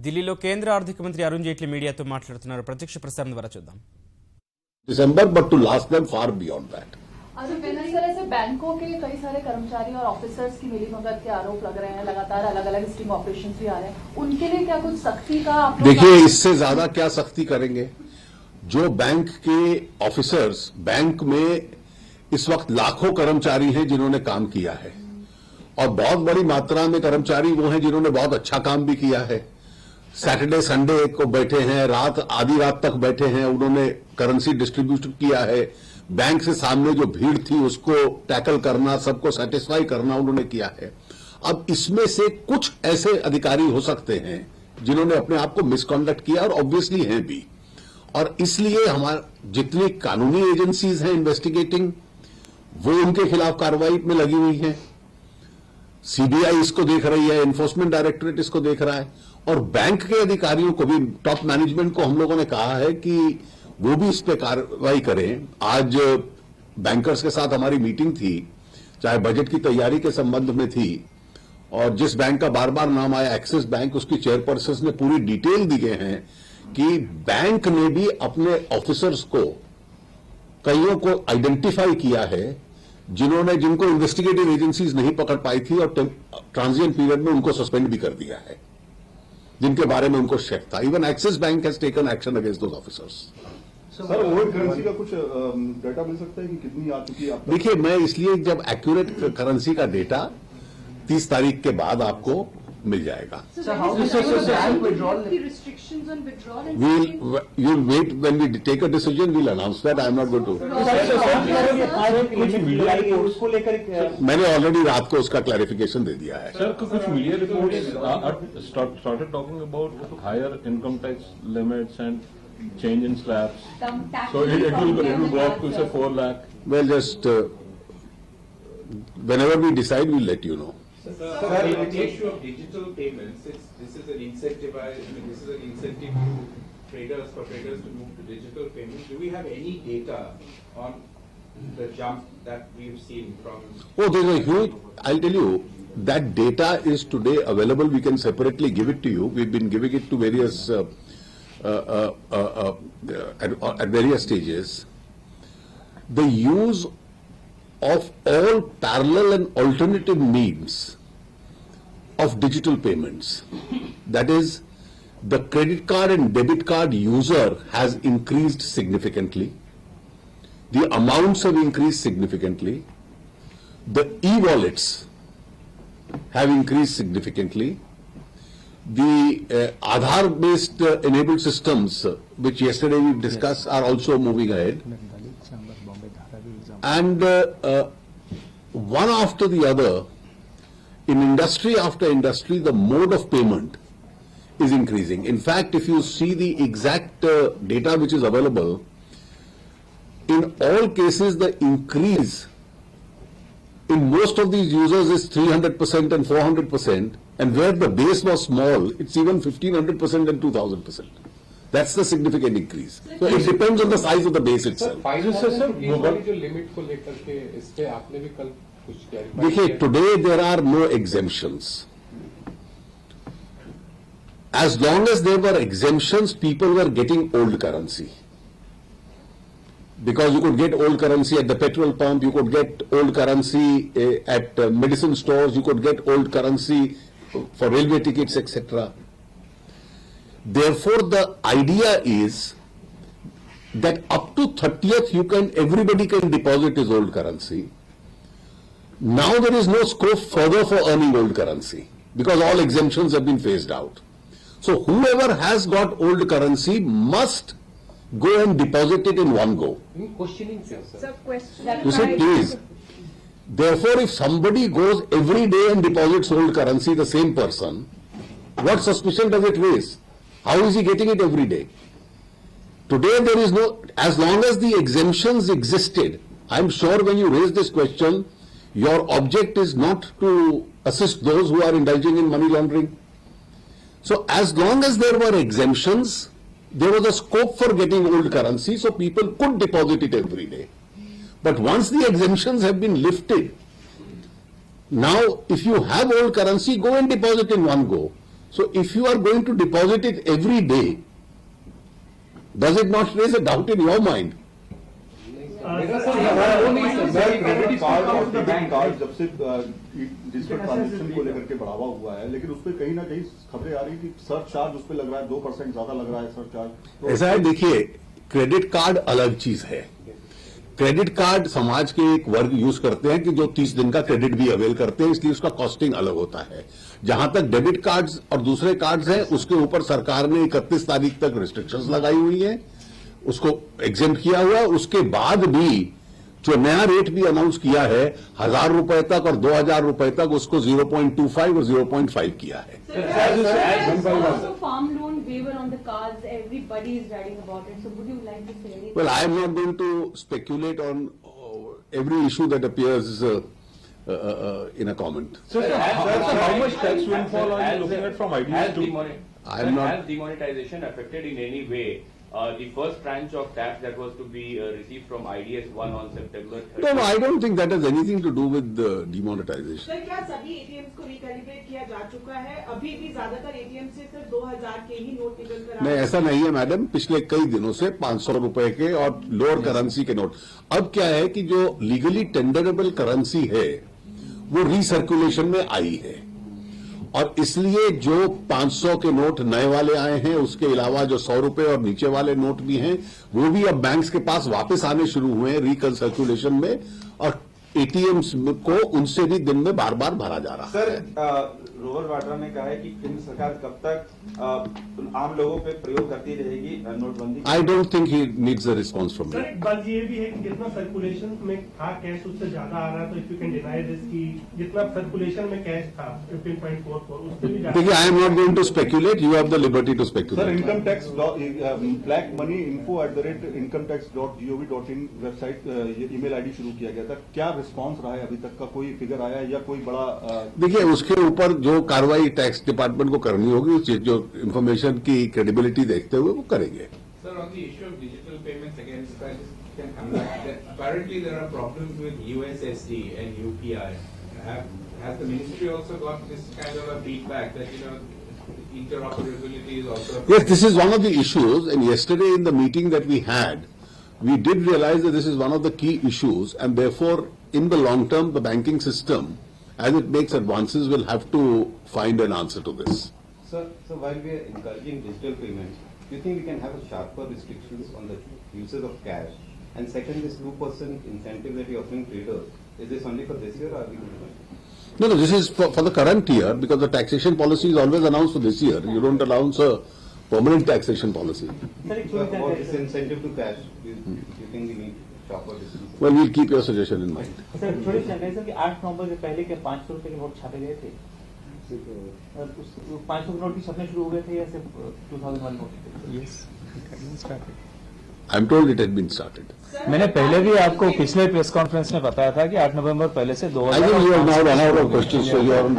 ఢిల్లీలో కేంద్ర ఆర్థిక మంత్రి అరుణ్ జైట్లీ మీడియాతో మాట్లాడుతున్నారు. ప్రత్యక్ష ప్రసారం ద్వారా చూద్దాం. December, but to last them far beyond that. ऐसे बैंकों के कई सारे कर्मचारी और ऑफिसर्स की मिलीभगत के आरोप लग रहे हैं, लगातार अलग अलग स्टिंग ऑपरेशन भी आ रहे हैं, उनके लिए क्या कुछ सख्ती का आप लोग? देखिए, इससे ज्यादा क्या सख्ती करेंगे? जो बैंक के ऑफिसर्स, बैंक में इस वक्त लाखों कर्मचारी हैं जिन्होंने काम किया है और बहुत बड़ी मात्रा में कर्मचारी वो हैं जिन्होंने बहुत अच्छा काम भी किया है. सैटरडे संडे को बैठे हैं, आधी रात तक बैठे हैं, उन्होंने करेंसी डिस्ट्रीब्यूट किया है. बैंक से सामने जो भीड़ थी उसको टैकल करना, सबको सेटिस्फाई करना उन्होंने किया है. अब इसमें से कुछ ऐसे अधिकारी हो सकते हैं जिन्होंने अपने आप को मिसकंडक्ट किया और ऑब्वियसली हैं भी, और इसलिए हमारे जितनी कानूनी एजेंसीज हैं इन्वेस्टिगेटिंग वो उनके खिलाफ कार्रवाई में लगी हुई हैं. सीबीआई इसको देख रही है, एनफोर्समेंट डायरेक्टरेट इसको देख रहा है, और बैंक के अधिकारियों को भी, टॉप मैनेजमेंट को हम लोगों ने कहा है कि वो भी इस पे कार्रवाई करें. आज बैंकर्स के साथ हमारी मीटिंग थी, चाहे बजट की तैयारी के संबंध में थी, और जिस बैंक का बार बार नाम आया एक्सिस बैंक, उसकी चेयरपर्सन ने पूरी डिटेल दी गए हैं कि बैंक ने भी अपने ऑफिसर्स को, कईयों को आइडेंटिफाई किया है जिनको इन्वेस्टिगेटिव एजेंसीज नहीं पकड़ पाई थी, और ट्रांजिएंट पीरियड में उनको सस्पेंड भी कर दिया है जिनके बारे में उनको शक था. Even axis bank has taken action against those officers. Sir, old currency का कुछ डेटा मिल सकता है कि कितनी आ चुकी है? देखिए, मैं इसलिए जब एक्यूरेट करेंसी का डेटा 30 तारीख के बाद आपको मिल जाएगा. You'll wait when we take a decision, we'll announce that. I am not going to. मैंने ऑलरेडी रात को उसका क्लैरिफिकेशन दे दिया है. सर, कुछ media reports started talking about higher income tax limits and change in slabs. So it will go up to say 4 lakh. Well, just whenever we decide, we'll let you know. Sir, the issue of digital payments, this is an incentive to traders, for traders to move to digital payments. Do we have any data on the jump that we've seen from? Oh, there's a huge, I'll tell you, that data is today available. We can separately give it to you. We've been giving it to various, at various stages. The use of all parallel and alternative means of digital payments. That is, the credit card and debit card user has increased significantly. The amounts have increased significantly. The e-wallets have increased significantly. The Aadhaar-based enabled systems, which yesterday we discussed, are also moving ahead. And one after the other, in industry after industry, the mode of payment is increasing. In fact, if you see the exact data which is available, in all cases the increase in most of these users is 300% and 400%, and where the base was small, it's even 1500% and 2000%. That's the significant increase. So it depends on the size of the base itself. देखिए, today there are no exemptions. As long as there were exemptions, people were getting old currency. Because you could get old currency at the petrol pump, you could get old currency at medicine stores, you could get old currency for railway tickets, etc. Therefore, the idea is that up to 30th, everybody can deposit his old currency. Now there is no scope further for earning old currency because all exemptions have been phased out. So whoever has got old currency must go and deposit it in one go. You say, please. Therefore, if somebody goes every day and deposits old currency, the same person, what suspicion does it raise? How is he getting it every day? Today there is no, as long as the exemptions existed, I'm sure when you raise this question, your object is not to assist those who are indulging in money laundering. So as long as there were exemptions, there was a scope for getting old currency, so people could deposit it every day. But once the exemptions have been lifted, now if you have old currency, go and deposit in one go. So if you are going to deposit it every day, does it not raise a doubt in your mind? Credit card और debit card जब से digital transaction को लेकर के बढ़ावा हुआ है, लेकिन उस पर कहीं ना कहीं खबरें आ रही कि सर्च चार्ज उस पर लग रहा है, 2% ज्यादा लग रहा है सर्च चार्ज। ऐसा है, देखिए, क्रेडिट कार्ड अलग चीज है। क्रेडिट कार्ड समाज के एक वर्ग यूज करते हैं कि जो 30 दिन का क्रेडिट भी अवेल करते हैं, इसलिए उसका कॉस्टिंग अलग होता है। जहां तक डेबिट कार्ड्स और दूसरे कार्ड्स हैं, उसके ऊपर सरकार ने 31 तारीख तक रिस्ट्रिक्शंस लगाई हुई है, उसको एग्जेम्प्ट किया हुआ। उसके बाद भी जो नया रेट भी अनाउंस किया है 1,000 रुपए तक और 2,000 रुपए तक, उसको 0.25 और 0.5 किया है। Also farm loan waiver on the cards, everybody is writing about it. So would you like to say anything? Well, I am not going to speculate on every issue that appears in a comment. So, how much tax windfall are you looking at from IDS to? I am not. Has demonetization affected in any way the first tranche of tax that was to be received from IDS 1 on September 30th? No, I don't think that has anything to do with demonetization. Sir, क्या सभी ATMs को recalibrate किया जा चुका है? अभी भी ज्यादातर एटीएम से सिर्फ 2,000 के ही नोट निकल कर नहीं, ऐसा नहीं है मैडम। पिछले कई दिनों से 500 रुपए के और लोअर करेंसी के नोट। अब क्या है कि जो लीगली टेंडरेबल करेंसी है वो रीसर्कुलेशन में आई है, और इसलिए जो 500 के नोट नए वाले आए हैं, उसके अलावा जो 100 रुपए और नीचे वाले नोट भी हैं, वो भी अब बैंक्स के पास वापस आने शुरू हुए हैं रिकर्कुलेशन में, और एटीएम्स को उनसे भी दिन में बार बार भरा जा रहा है। सर, रोहर वाड्रा ने कहा है कि केंद्र सरकार कब तक आम लोगों पे प्रयोग करती रहेगी नोटबंदी? I don't think he needs a response from sir, me. एक बात ये भी है कि जितना सर्कुलेशन में था कैश उससे ज्यादा आ रहा है, तो if you can deny this कि जितना सर्कुलेशन में कैश था 15.44 उससे भी ज्यादा। देखिए, I am not going to speculate, you have the liberty to sir, speculate. Income tax black money info@incometax.gov.in website email ID शुरू किया गया था। क्या रिस्पांस रहा है अभी तक का? कोई फिगर आया है या कोई बड़ा देखिए, उसके ऊपर जो कार्रवाई टैक्स डिपार्टमेंट को करनी होगी, जो इंफॉर्मेशन की क्रेडिबिलिटी देखते हुए वो करेंगे। Sir, on the issue of digital payments, again, if I just can come back, that apparently there are problems with USSD and UPI. Has the ministry also got this kind of a feedback that, interoperability is also... Yes, this is one of the issues, and yesterday in the meeting that we had, we did realize that this is one of the key issues, and therefore, in the long term, the banking system, as it makes advances, will have to find an answer to this. Sir, so while we are encouraging digital payments, do you think we can have a sharper restrictions on the usage of cash? And second, this 2% incentive that you're offering traders, is this only for this year or are we going to? No, this is for the current year, because the taxation policy is always announced for this year. You don't announce a permanent taxation policy. So about this incentive to cash, do you think we need sharper restrictions? Well, we'll keep your suggestion in mind. Sir, थोड़ी जानकारी sir कि 8 नवंबर के पहले के 500 रुपए के note छापे गए थे, 500 के नोट भी छपने शुरू हो गए थे या सिर्फ 2001 note? Yes, I'm told it had been started. मैंने पहले भी आपको पिछले प्रेस कॉन्फ्रेंस में बताया था कि 8 नवंबर पहले से 2000। I think you have now run out of questions, so you are on.